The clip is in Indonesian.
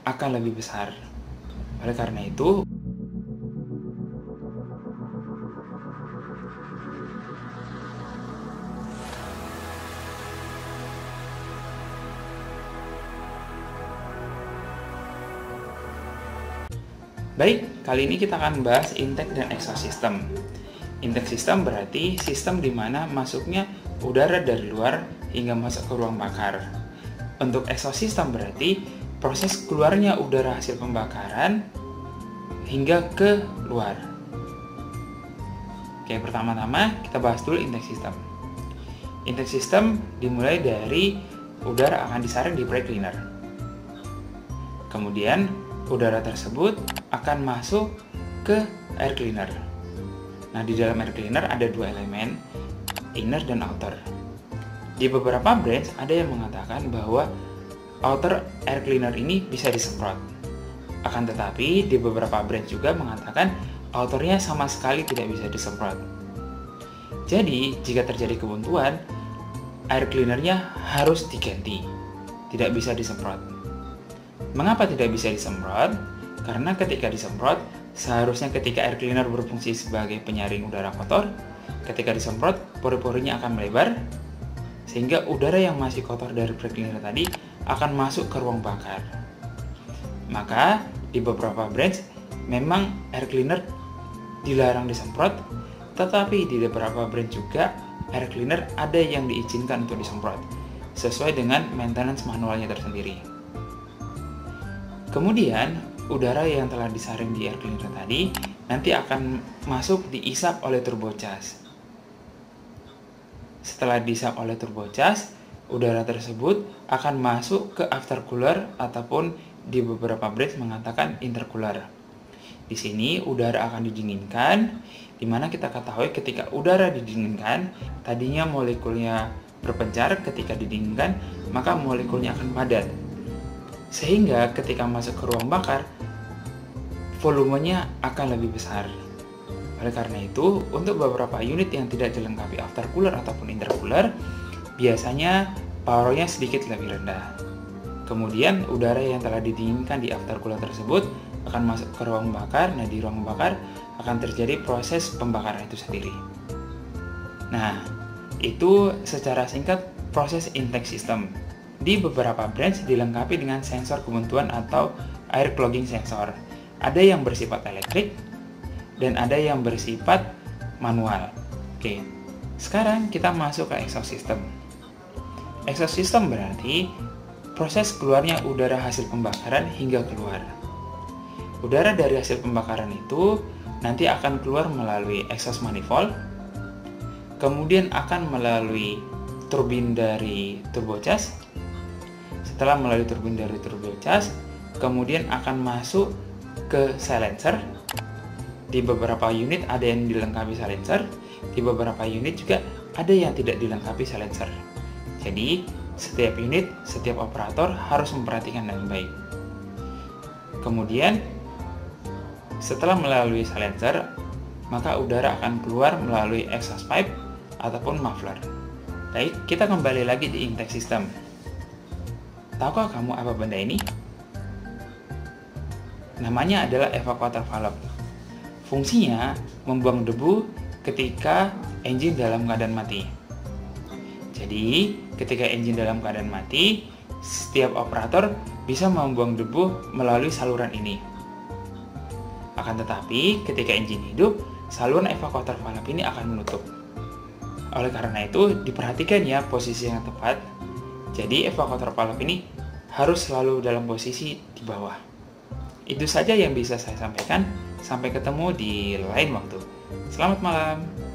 akan lebih besar. Oleh karena itu, baik, kali ini kita akan bahas intake dan exhaust system. Intake system berarti sistem di mana masuknya udara dari luar hingga masuk ke ruang bakar. Untuk exhaust system berarti proses keluarnya udara hasil pembakaran hingga ke luar. Oke, pertama-tama kita bahas dulu intake system. Intake system dimulai dari udara akan disaring di brake cleaner. Kemudian udara tersebut akan masuk ke air cleaner. Nah, di dalam air cleaner ada dua elemen, inner dan outer. Di beberapa brands ada yang mengatakan bahwa outer air cleaner ini bisa disemprot. Akan tetapi di beberapa brand juga mengatakan outernya sama sekali tidak bisa disemprot. Jadi, jika terjadi kebuntuan, air cleanernya harus diganti, tidak bisa disemprot. Mengapa tidak bisa disemprot? Karena ketika disemprot, seharusnya ketika air cleaner berfungsi sebagai penyaring udara kotor, ketika disemprot, pori-porinya akan melebar, sehingga udara yang masih kotor dari brake cleaner tadi akan masuk ke ruang bakar. Maka, di beberapa brands, memang air cleaner dilarang disemprot, tetapi di beberapa brand juga, air cleaner ada yang diizinkan untuk disemprot, sesuai dengan maintenance manualnya tersendiri. Kemudian, udara yang telah disaring di air cleaner tadi nanti akan masuk diisap oleh turbocharge. Setelah diisap oleh turbocharge, udara tersebut akan masuk ke aftercooler ataupun di beberapa brand mengatakan intercooler. Di sini udara akan didinginkan, di mana kita ketahui ketika udara didinginkan, tadinya molekulnya berpencar, ketika didinginkan, maka molekulnya akan padat. Sehingga ketika masuk ke ruang bakar, volumenya akan lebih besar. Oleh karena itu, untuk beberapa unit yang tidak dilengkapi aftercooler ataupun intercooler, biasanya powernya sedikit lebih rendah. Kemudian, udara yang telah didinginkan di aftercooler tersebut akan masuk ke ruang bakar. Nah, di ruang bakar akan terjadi proses pembakaran itu sendiri. Nah, itu secara singkat proses intake system. Di beberapa brands dilengkapi dengan sensor kebuntuan atau air clogging sensor. Ada yang bersifat elektrik dan ada yang bersifat manual. Oke, sekarang kita masuk ke exhaust system. Exhaust system berarti proses keluarnya udara hasil pembakaran hingga keluar. Udara dari hasil pembakaran itu nanti akan keluar melalui exhaust manifold, kemudian akan melalui turbin dari turbocharge. Setelah melalui turbin dari turbocharge, kemudian akan masuk ke silencer. Di beberapa unit ada yang dilengkapi silencer, di beberapa unit juga ada yang tidak dilengkapi silencer. Jadi, setiap unit, setiap operator harus memperhatikan dengan baik. Kemudian, setelah melalui silencer, maka udara akan keluar melalui exhaust pipe ataupun muffler. Baik, kita kembali lagi di intake system. Tahukah kamu apa benda ini? Namanya adalah evacuator valve. Fungsinya membuang debu ketika engine dalam keadaan mati. Jadi, ketika engine dalam keadaan mati, setiap operator bisa membuang debu melalui saluran ini. Akan tetapi, ketika engine hidup, saluran evacuator valve ini akan menutup. Oleh karena itu, diperhatikan ya posisi yang tepat. Jadi, evacuator valve ini harus selalu dalam posisi di bawah. Itu saja yang bisa saya sampaikan. Sampai ketemu di lain waktu. Selamat malam.